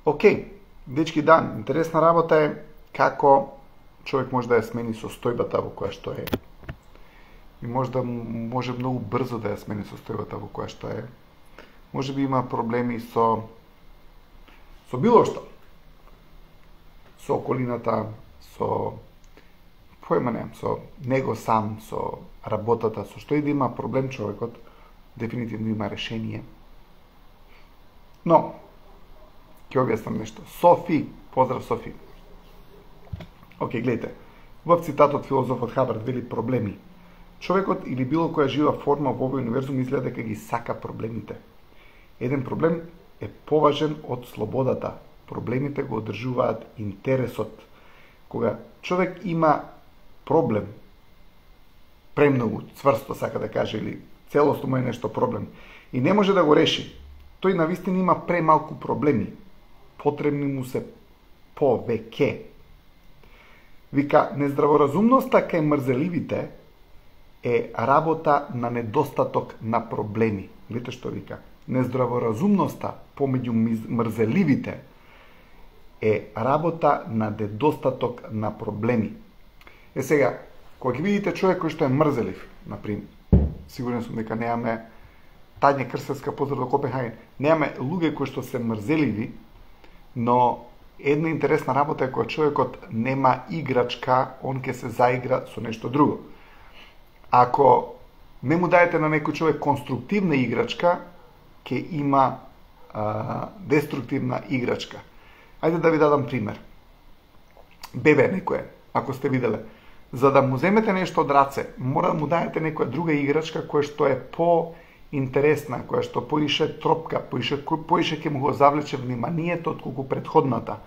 Океј, дечки, да, интересна работа е како човек може да ја смени состојбата во која што е. И може многу брзо да ја смени состојбата во која што е. Може би има проблеми со било што. Со околината, со со него сам, со работата, со што и да има проблем човекот, дефинитивно има решение. Но, ќе објаснам нешто. Софи, поздрав Софи. Океј, гледайте. Во цитатот филозофот Хабард вели проблеми. Човекот или било која жива форма во овој универзум изгледа дека ги сака проблемите. Еден проблем е поважен од слободата. Проблемите го одржуваат интересот. Кога човек има проблем, премногу, цврсто сака да каже, или целосно му е нешто проблем, и не може да го реши, тој навистина има премалку проблеми. Потребни му се повеќе. Вика, нездраворазумноста кај мрзеливите е работа на недостаток на проблеми. Видите што вика? Нездраворазумноста помеѓу мрзеливите е работа на недостаток на проблеми. Сега, кога ќе видите човек кој што е мрзелив, например, сигурен сум дека немаме Тања Крстевска, поздрав до Копенхаген, немаме луѓе кои што се мрзеливи, но една интересна работа е кога човекот нема играчка, он ќе се заигра со нешто друго. Ако не му даете на некој човек конструктивна играчка, ќе има деструктивна играчка. Ајде да ви дадам пример. Бебе некој, ако сте виделе, за да му земете нешто од раце, мора да му даете некоја друга играчка која што е по-интересна, која што поише тропка, поише ќе му го завлече вниманието отколку предходната.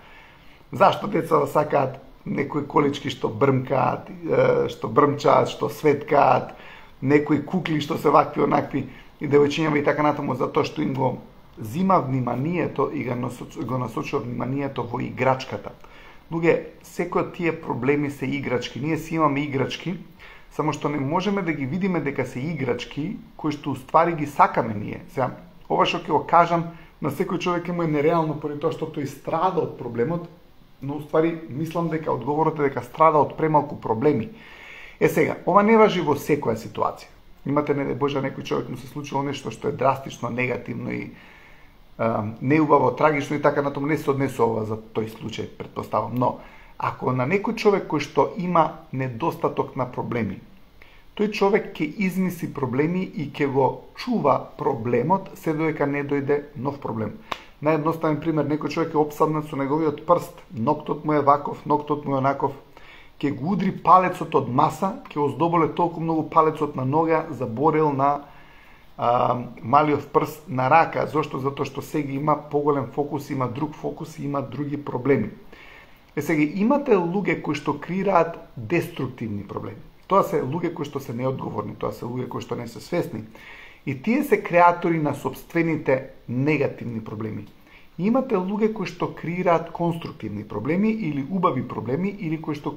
Зашто децата сакаат некои колички што брмкаат, што брмчаат, што светкаат, некои кукли што се вакви онакви и девојчињава и така натаму, затоа што им го зима вниманието и го насочува вниманието во играчката. Луѓе, секој од тие проблеми се играчки. Ние си имаме играчки, само што не можеме да ги видиме дека се играчки кои што уствари ги сакаме ние. Сега, ова што ќе го кажам, на секој човек му е нереално поради тоа што тој страда од проблемот, но уствари мислам дека одговорот е дека страда од премалку проблеми. Сега, ова не важи во секоја ситуација. Имате, не Боже, некој човек му се случило нешто што е драстично, негативно и неубаво, трагично и така натаму, не се однесува за тој случај, претпоставам. Но, ако на некој човек кој што има недостаток на проблеми, тој човек ќе измисли проблеми и ќе го чува проблемот се додека не дојде нов проблем. Наједноставен пример, некој човек е опсаднат со неговиот прст, ноктот му е ваков, ноктот му е онаков, ќе го удри палецот од маса, ќе оздоболе толку многу палецот на нога, заборел на малиот прст на рака. Зошто? Затоа што сега има поголем фокус, има друг фокус и има други проблеми. Сега имате луѓе кои што креираат деструктивни проблеми. Тоа се луѓе кои што се неодговорни, тоа се луѓе кои што не се свесни. И тие се креатори на собствените негативни проблеми. И имате луѓе кои што креираат конструктивни проблеми или убави проблеми, или кои што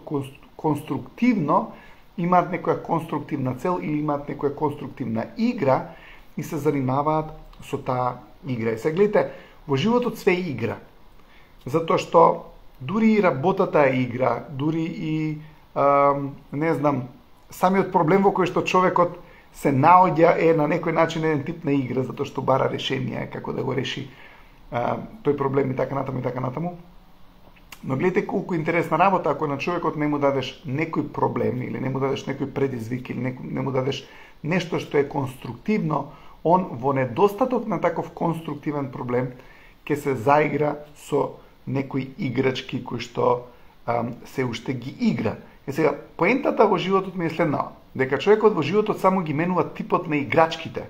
конструктивно имаат некоја конструктивна цел или имаат некоја конструктивна игра и се занимаваат со таа игра. И сега гледате, во животот све е игра. Затоа што дури и работата е игра, дури и не знам, самиот проблем во кој што човекот се наоѓа е на некој начин еден тип на игра, затоа што бара решение како да го реши тој проблем и така натаму и така натаму. Но гледате колку интересна работа ако на човекот не му дадеш некој проблем или не му дадеш некој предизвик или не му дадеш нешто што е конструктивно, он во недостаток на таков конструктивен проблем ќе се заигра со некои играчки кои што се уште ги игра. Сега, поентата во животот ми е следнава, дека човекот во животот само ги менува типот на играчките.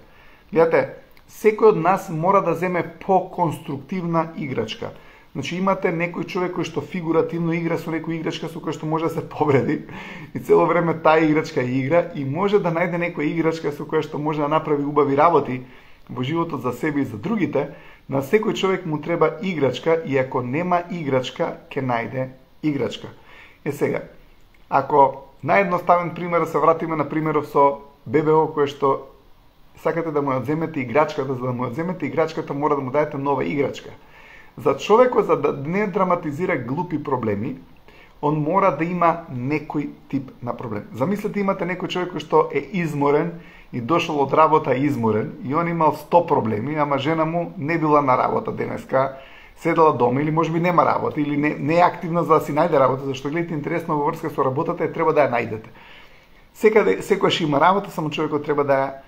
Гледате, секој од нас мора да земе по-конструктивна играчка. Значи имате некој човек кој што фигуративно игра со некоја играчка со која што може да се повреди и цело време таа играчка игра и може да најде некоја играчка со која што може да направи убави работи во животот за себе и за другите. На секој човек му треба играчка и ако нема играчка, ќе најде играчка. Сега, ако наједноставен пример се вратиме на примеров со бебео кој што сакате да му одземете играчката, за да му одземете играчката мора да му даете нова играчка. За човекот, за да не драматизира глупи проблеми, он мора да има некој тип на проблем. Замислете, имате некој човек кој што е изморен и дошол од работа изморен и он имал 100 проблеми, ама жена му не била на работа денеска, седела дома или можеби нема работа или не е активна за да си најде работа, зашто гледате интересно во врска со работата треба да ја најдете. Секојаш има работа, само човекот треба да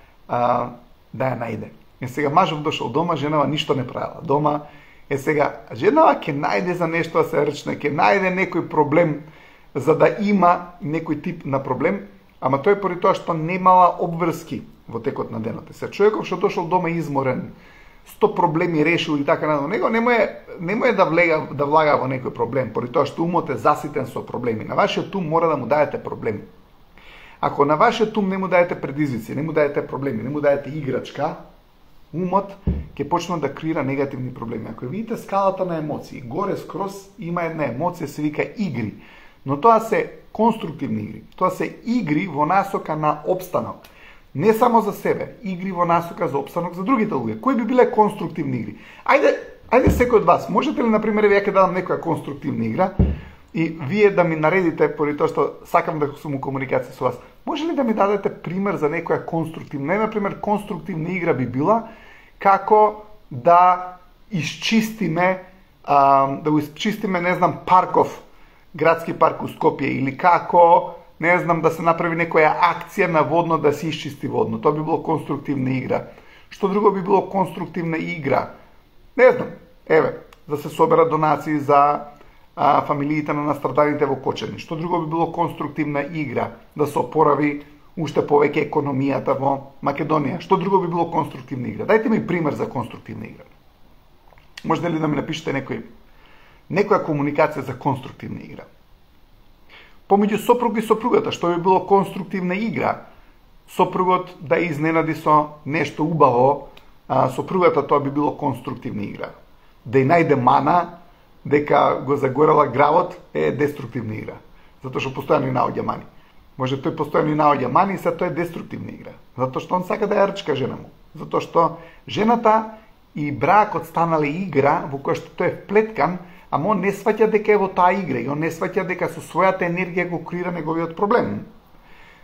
ја најде. Е сега мажот дошол дома, женава ништо не правила. Дома сега женава ќе најде за нешто да се рчне, ќе најде некој проблем за да има некој тип на проблем, ама тој поради тоа што немала обврски во текот на денот. Се човекот што дошол дома изморен, 100 проблеми решил и така на него, немој да влага во некој проблем, поради тоа што умот е заситен со проблеми. На вашиот ум мора да му дадете проблеми. Ако на вашиот ум не му дадете предизвици, не му дадете проблеми, не му дадете играчка, умот ќе почне да креира негативни проблеми. Ако видите скалата на емоции, горе скроз има една емоција се вика игри, но тоа се конструктивни игри. Тоа се игри во насока на опстанок. Не само за себе, игри во насока за опстанок за другите луѓе. Кои би биле конструктивни игри? Ајде секој од вас, можете ли, например, ја ќе дадам некоја конструктивна игра и вие да ми наредите, поради тоа што сакам да сум у комуникација со вас, може ли да ми дадете пример за некоја конструктивна? Например, конструктивна игра би била како да исчистиме, не знам, парков, градски парк у Скопје, или како, не знам, да се направи некоја акција на водно да се исчисти водно. Тоа би било конструктивна игра. Што друго би било конструктивна игра? Не знам, да се соберат донации за фамилиите на настраданите во Кочани. Што друго би било конструктивна игра? Да се опорави уште повеќе економијата во Македонија. Што друго би било конструктивна игра? Дајте ми пример за конструктивна игра. Можете ли да ми напишете некоја комуникација за конструктивна игра? Помеѓу сопруг и сопругата, што би било конструктивна игра? Сопругот да изненади со нешто убаво, сопругата, тоа би било конструктивна игра. Да и најде мана, дека го загорела гравот, е деструктивна игра. Затоа што постојано и наоѓа мани. Може тој постојано и наоѓа мани и се тоа е деструктивна игра. Затоа што он сака да ја рчка жена му. Затоа што жената и бракот станале игра во која што тој е вплеткан, ама он не сваќа дека е во таа игра и он не сваќа дека со својата енергија го креира неговиот проблем.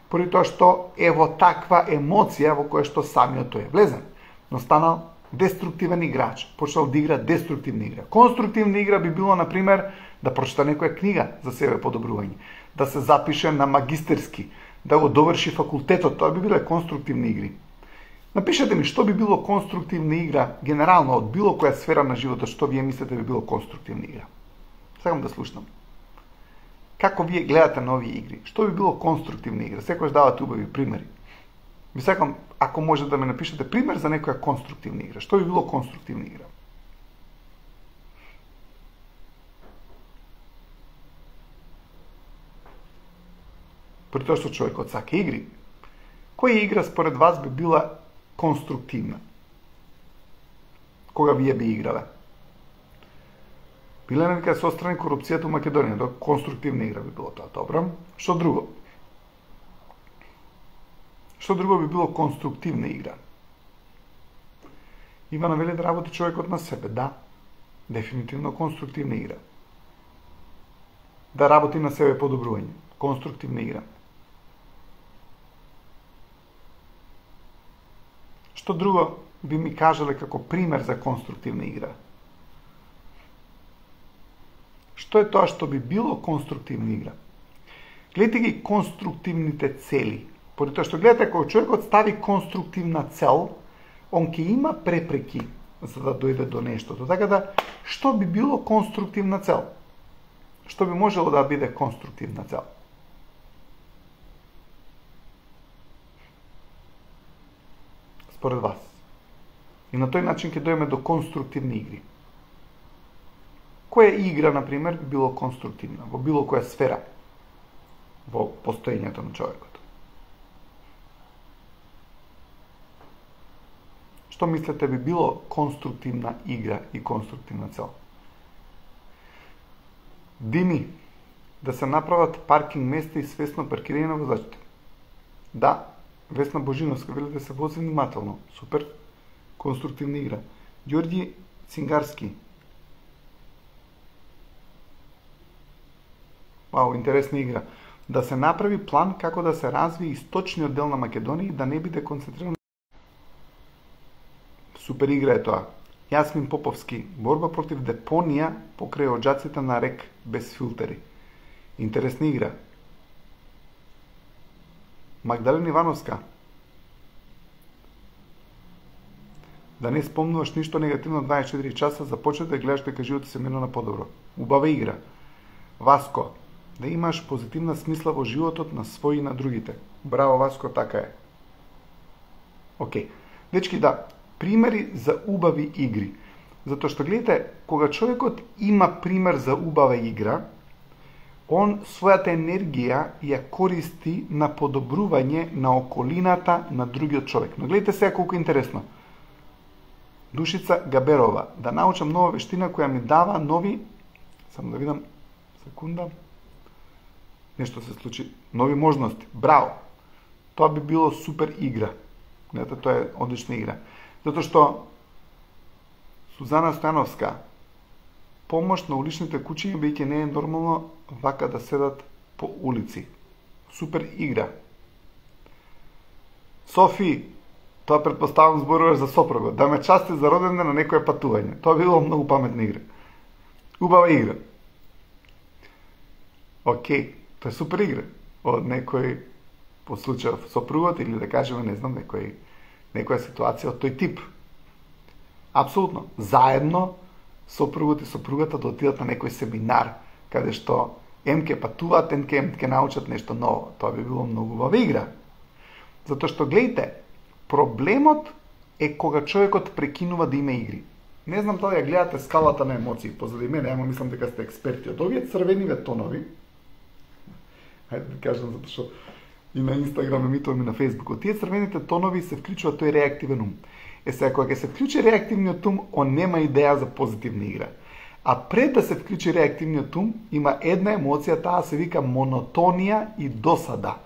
Поради тоа што е во таква емоција во која што самиот тој е влезен. Но станал деструктивен играч, почнал да игра деструктивна игра. Конструктивна игра би било, например, да прочита некоја книга за себе подобрување, да се запише на магистерски, да го доврши факултетот, тоа би биле конструктивни игри. Напишете ми што би било конструктивна игра, генерално од било која сфера на животот, што вие мислите би било конструктивна игра. Сакам да слушнам. Како вие гледате на овие игри? Што би било конструктивна игра? Секојаш давате убави примери. Ви сакам, ако може да ме напишете пример за некоја конструктивна игра. Што би било конструктивна игра? При тоа што човекот сака игри, која игра според вас би била конструктивна? Кога вие би играле? Биле нека се отстрани корупцијата у Македонија, тоа конструктивна игра би било тоа, добро. Што друго? Што друго би било конструктивна игра? Ивана вели да работи човекот на себе, да. Дефинитивно конструктивна игра. Да работи на себе подобрување, конструктивна игра. Што друго би ми кажале како пример за конструктивна игра? Што е тоа што би било конструктивна игра? Гледате ги конструктивните цели. Поради тоа што гледате, ако човекот стави конструктивна цел, он ќе има препреки за да дојде до нештото. Така да, што би било конструктивна цел? Што би можело да биде конструктивна цел? Според вас. И на тој начин ќе дојдеме до конструктивни игри. Која игра, например, би било конструктивна во било која сфера во постоењето на човекот? Што мислите би било конструктивна игра и конструктивна цел? Дими, да се направат паркинг места и свесно паркирање на возачите. Да, Весна Божиновска вели да се вози внимателно. Супер, конструктивна игра. Ѓорѓи Цингарски, Вау, интересна игра. Да се направи план како да се развие источниот дел на Македонија и да не биде концентриран. Супер игра е тоа. Јасмин Поповски, борба против депонија покрај оџаците на рек без филтери. Интересна игра. Магдалена Ивановска. Да не спомнуваш ништо негативно 24 часа, започне да гледаш дека животот се мина на подобро. Убава игра. Васко, да имаш позитивна смисла во животот на свој и на другите. Браво, Васко, така е. Океј. Дечки, да, примери за убави игри. Затоа што, гледате, кога човекот има пример за убава игра, он својата енергија ја користи на подобрување на околината на другиот човек. Но гледате сега колку интересно. Душица Габерова, да научам нова вештина која ми дава нови, само да видам, секунда, нешто се случи, нови можности. Браво! Тоа би било супер игра. Гледате, тоа е одлична игра. Затоа што Сузана Стојановска, помош на уличните кучиња, бидејќи не е нормално вака да седат по улици. Супер игра. Софи, тоа претпоставам зборуваш за сопругот. Да ме части за роденден на некое патување. Тоа било многу паметна игра. Убава игра. Океј, тоа е супер игра. Од некој, по случај сопругот, или да кажеме, не знам, некоја ситуација од тој тип. Апсолутно. Заедно, сопругот и сопругата да отидат на некој семинар, каде што ем ке патуваат, ем ке научат нешто ново. Тоа би било многу убава игра. Затоа што, гледайте, проблемот е кога човекот прекинува да има игри. Не знам дали ја гледате скалата на емоции позади мене, ама мислам дека сте експерти од овие црвениве тонови. Хајде да кажам, затоа што и на Инстаграм емитувам и на Фейсбук. Од тие црвените тонови се вклучува тој реактивен ум. Сега, кога ќе се вклучи реактивниот ум, он нема идеја за позитивна игра. А пред да се вклучи реактивниот ум, има една емоција, таа се вика монотонија и досада.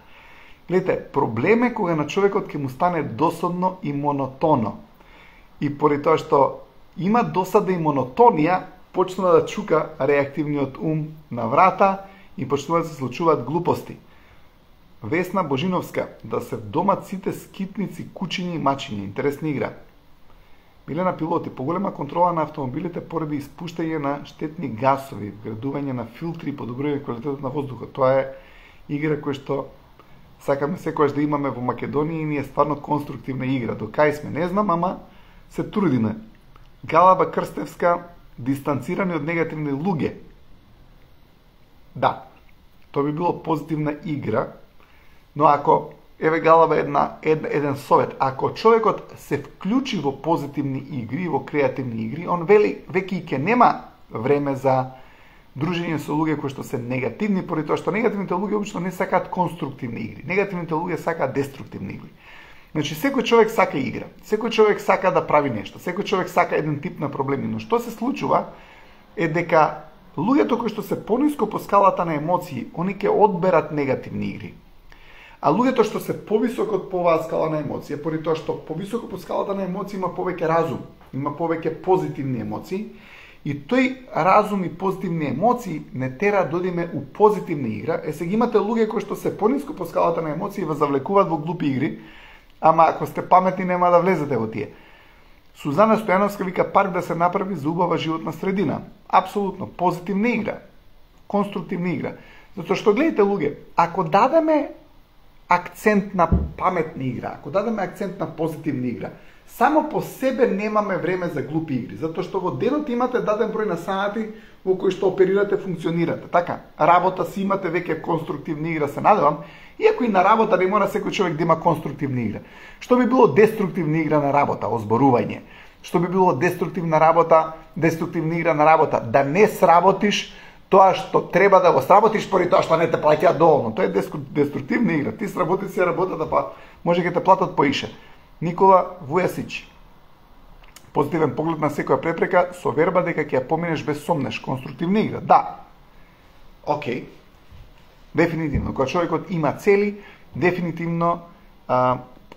Гледате, проблем е кога на човекот ќе му стане досадно и монотоно. И поради тоа што има досада и монотонија, почнува да чука реактивниот ум на врата и почнува да се случуваат глупости. Весна Божиновска, да се вдомат сите скитници, кучиња и мачиња. Интересна игра. Милена Пилоти, поголема контрола на автомобилите поради испуштање на штетни гасови, вградување на филтри и подобрување квалитетот на воздухот. Тоа е игра која што сакаме секојаш да имаме во Македонија и ни е стварно конструктивна игра. До кај сме, не знам, ама се трудиме. Галаба Крстевска, дистанцирани од негативни луѓе. Да, тоа би било позитивна игра, но ако, еве Галаба еден совет, ако човекот се вклучи во позитивни игри, во креативни игри, он веќе ќе нема време за дружење со луѓе кои што се негативни, поради тоа што негативните луѓе обично не сакаат конструктивни игри. Негативните луѓе сакаат деструктивни игри. Значи, секој човек сака игра, секој човек сака да прави нешто, секој човек сака еден тип на проблеми, но што се случува е дека луѓето кои што се пониско по скалата на емоции, они ќе одберат негативни игри. А луѓето што се повисоко од оваа скала на емоции, поради тоа што повисоко по скалата на емоции има повеќе разум, има повеќе позитивни емоции, и тој разум и позитивни емоции не тера да одиме у позитивна игра. Сега имате луѓе кои што се пониско по скалата на емоции и ве завлекуваат во глупи игри, ама ако сте паметни нема да влезете во тие. Сузана Стојановска вика парк да се направи за убава животна средина. Апсолутно, позитивна игра, конструктивна игра. Затоа што гледате луѓе, ако дадеме акцент на паметна игра, ако дадеме акцент на позитивна игра, само по себе немаме време за глупи игри, затоа што во денот имате даден број на сати во кои што оперирате, функционирате. Така, работа си имате веќе конструктивна игра, се надевам, иако и на работа не мора секој човек да има конструктивна игра. Што би било деструктивна игра на работа? Озборување. Што би било деструктивна игра на работа? Да не сработиш тоа што треба да го сработиш поради тоа што не те плаќаат доволно. Тоа е деструктивна игра. Ти сработи си работата, па може ќе те платат поише. Никола Вујасич. Позитивен поглед на секоја препрека со верба дека ќе ја поминеш без сомнеш. Конструктивна игра. Да. Океј. Дефинитивно. Кога човекот има цели, дефинитивно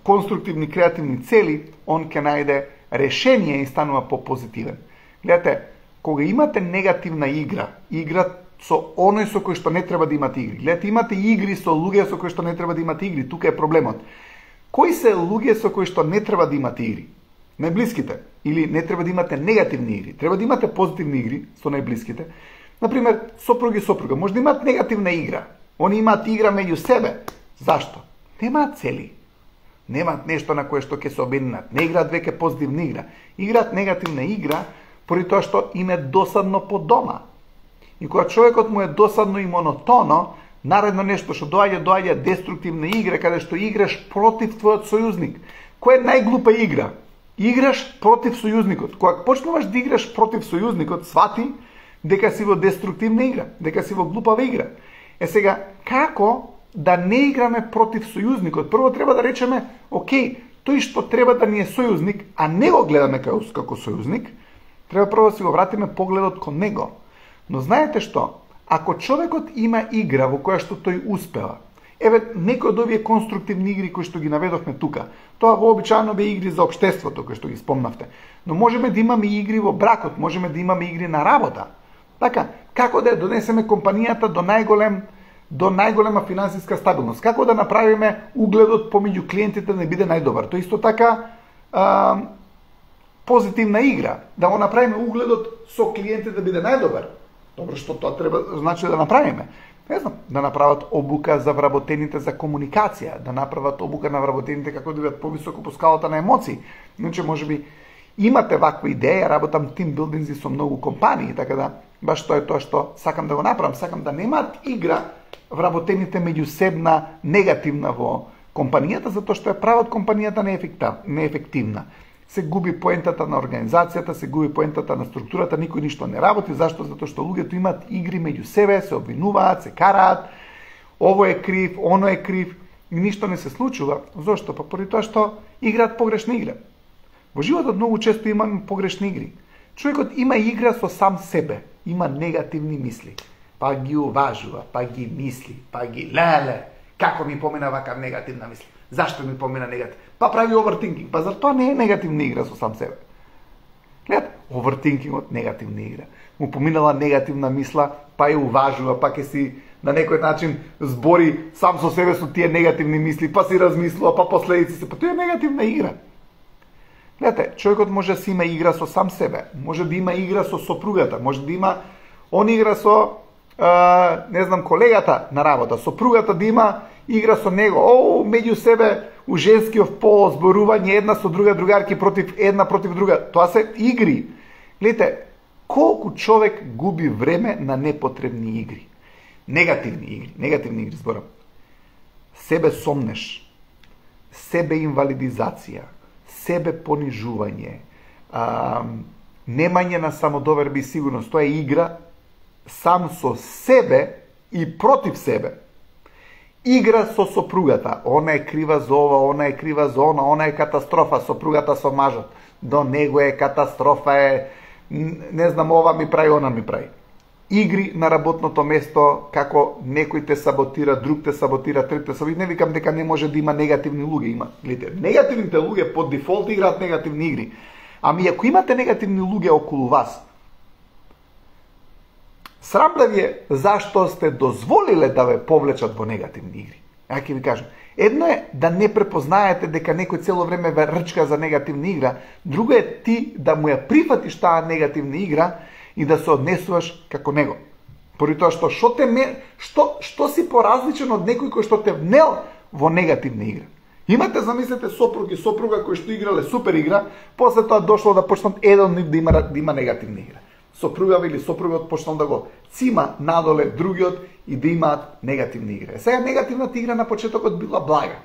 конструктивни, креативни цели, он ќе најде решение и станува по-позитивен. Гледате, кога имате негативна игра со оној со кој што не треба да имате игри. Гледате, имате игри со луѓе со кои што не треба да имате игри. Тука е проблемот. Кои се луѓе со кои што не треба да имате игри? Најблиските. Или не треба да имате негативни игри. Треба да имате позитивни игри со најблиските. Например, сопруг и сопруга. Може да имаат негативна игра. Они имаат игра меѓу себе. Зашто? Немаат цели. Немаат нешто на кое што ќе се обединат. Не играат веќе позитивна игра. Играат негативна игра поради тоа што им е досадно по дома. И кога човекот му е досадно и монотоно, наредно нешто што доаѓа деструктивна игра, каде што играш против твојот сојузник. Која е најглупа игра? Играш против сојузникот. Кога почнуваш да играш против сојузникот, свати дека си во деструктивна игра, дека си во глупава игра. Сега, како да не играме против сојузникот? Прво треба да речеме, окей, тој што треба да ни е сојузник, а не го гледаме како сојузник, треба прво да си го вратиме погледот кон него. Но знаете што? Ако човекот има игра во која што тој успева, еве некои од овие конструктивни игри кои што ги наведовме тука, тоа вообичаено бе игри за општеството кои што ги спомнавте, но можеме да имаме игри во бракот, можеме да имаме игри на работа. Така, како да ја донесеме компанијата до најголема финансиска стабилност, како да направиме угледот помеѓу клиентите да биде најдобар. Тоа исто така позитивна игра, да го направиме угледот со клиентите да биде најдобар. Добро, што тоа треба значи да направиме? Не знам, да направат обука за вработените за комуникација, да направат обука на вработените како да бидат повисоко по скалата на емоции. Иначе можеби имате ваква идеја, работам тим билдинзи со многу компании, така да баш тоа е тоа што сакам да го направам, сакам да немаат игра вработените меѓусебна негативна во компанијата, затоа што ја прават компанијата неефективна. Се губи поентата на организацијата, се губи поентата на структурата, никој ништо не работи. Зашто? Затоа што луѓето имаат игри меѓу себе, се обвинуваат, се караат, ово е крив, оно е крив, и ништо не се случува. Зошто? Па поради тоа што играат погрешна игра. Во животот многу често имаме погрешни игри. Човекот има игра со сам себе, има негативни мисли, па ги уважува, па ги мисли, па ги леле, како ми помина вака негативна мисли. Зашто ми помина негатив? Па прави овертинкинг. Па зар тоа не е негативна игра со сам себе? Гледате, овертинкингот негативна игра. Му поминала негативна мисла, па ја уважува, па ќе си на некој начин збори сам со себе со тие негативни мисли, па си размислува, па последици се. Па тоа е негативна игра. Гледате, човекот може да си има игра со сам себе, може да има игра со сопругата, може да има он игра со не знам, колегата на работа, сопругата да има игра со него, меѓу себе у женскиот пол, зборување една со друга, другарки една против друга. Тоа се игри. Гледате, колку човек губи време на непотребни игри. Негативни игри зборам. Себе сомнеш, себе инвалидизација, себе понижување, немање на самодоверба и сигурност. Тоа е игра сам со себе и против себе. Игра со сопругата. Она е крива за ова, она е крива за она е катастрофа. Сопругата со мажот. До него е катастрофа, не знам, ова ми прави, она ми прави. Игри на работното место, како некој те саботира, друг те саботира, трет те саботира. Не викам дека не може да има негативни луѓе. Има. Гледате, негативните луѓе по дефолт играат негативни игри. Ами ако имате негативни луѓе околу вас, срам да ви е зашто сте дозволиле да ве повлечат во негативни игри. Ја ќе ви кажам. Едно е да не препознаете дека некој цело време ве рчка за негативна игра, друго е ти да му ја прифатиш таа негативна игра и да се однесуваш како него. Поради тоа што си поразличен од некој кој што те внел во негативна игра. Имате, замислете, сопруг и сопруга кои што играле супер игра, после тоа дошло да почнат еден од нив да има негативна игра. Сопругава или сопругот почнал да го цима надоле другиот и да имаат негативна игра. Сега негативната игра на почетокот била блага.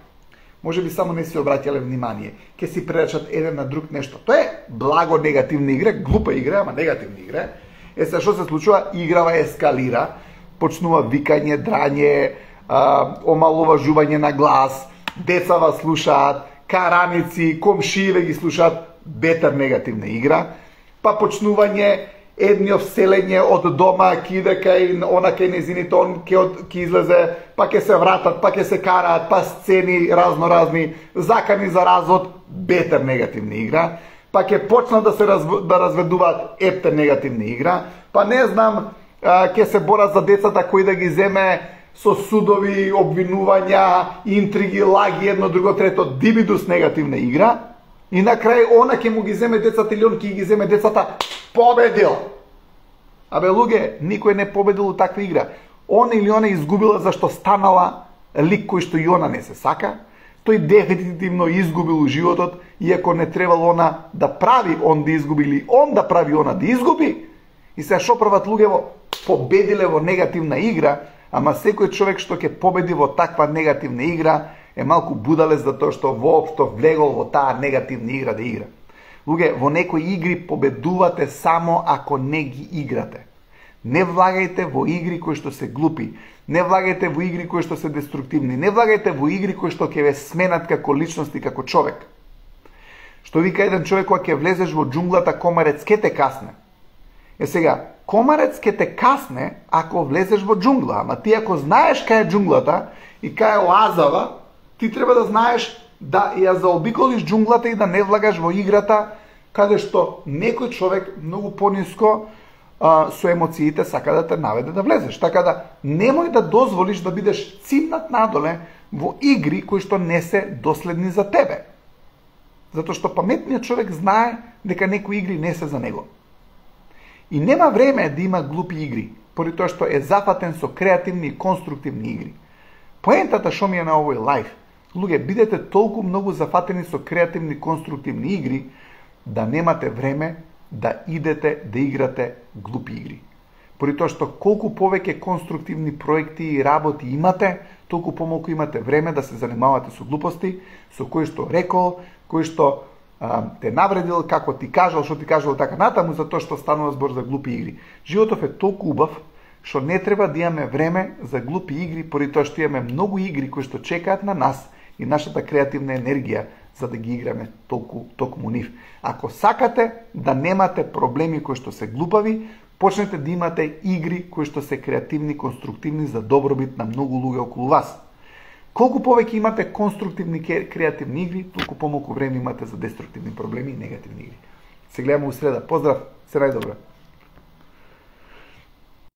Може би само не си обраќале внимание. Ке си прерачат еден на друг нешто. Тоа е благо негативна игра, глупа игра, ама негативна игра. Сега што се случува? Играва ескалира, почнува викање, драње, омаловажување на глас, децава слушаат, караници, комшиеве ги слушаат, бетар негативна игра, па почнување едниот селење од дома ќе иде кај она кај незините, он ќе излезе, па ќе се вратат, па ќе се караат, па сцени разноразни, закани за развод, бетер негативна игра, па ќе почнат да се разведуваат, епте негативна игра, па не знам, ќе се борат за децата, кој да ги земе со судови, обвинувања, интриги, лаги, едно, друго, трето, дибидус негативна игра, и на крај она ќе му ги земе децата или он ќе ги земе децата, победил. Абе, луѓе, никој не победил у таква игра. Он или она изгубила зашто станала лик кој што и она не се сака, тој дефинитивно изгубил у животот, иако не требало она да прави он да изгуби или он да прави она да изгуби. И се шо прават луѓево, победиле во негативна игра, ама секој човек што ќе победи во таква негативна игра е малку будалец за тоа што воопшто влегол во таа негативна игра да игра. Луѓе, во некои игри победувате само ако не ги играте. Не влагајте во игри кои што се глупи, не влагајте во игри кои што се деструктивни, не влагајте во игри кои што ќе ве сменат како личност и како човек. Што вика еден човек, кога ќе влезеш во џунглата, комарец ке те касне. Е сега, комарец ке те касне ако влезеш во џунгла, ама ти ако знаеш кај е џунглата и кај е оазава, ти треба да знаеш да ја заобиколиш џунглата и да не влагаш во играта каде што некој човек многу пониско со емоциите сака да те наведе да влезеш. Така да немој да дозволиш да бидеш цимнат надоле во игри кои што не се доследни за тебе. Затоа што паметниот човек знае дека некои игри не се за него. И нема време да има глупи игри, поради тоа што е зафатен со креативни и конструктивни игри. Поентата што ми е на овој лайф, луѓе, бидете толку многу зафатени со креативни и конструктивни игри, да немате време да идете да играте глупи игри. Поради тоа што колку повеќе конструктивни проекти и работи имате, толку помалку имате време да се занимавате со глупости, со кои што рекол, кои што те навредил, како ти кажал, што ти кажал така натаму, за тоа што станува збор за глупи игри. Животов е толку убав, што не треба да имаме време за глупи игри, поради тоа што имаме многу игри кои што чекаат на нас и нашата креативна енергија за да ги играме токму нив. Ако сакате да немате проблеми кои што се глупави, почнете да имате игри кои што се креативни, конструктивни за добробит на многу луѓе околу вас. Колку повеќе имате конструктивни, креативни игри, толку помалку време имате за деструктивни проблеми и негативни игри. Се гледаме у среда. Поздрав, се најдобро.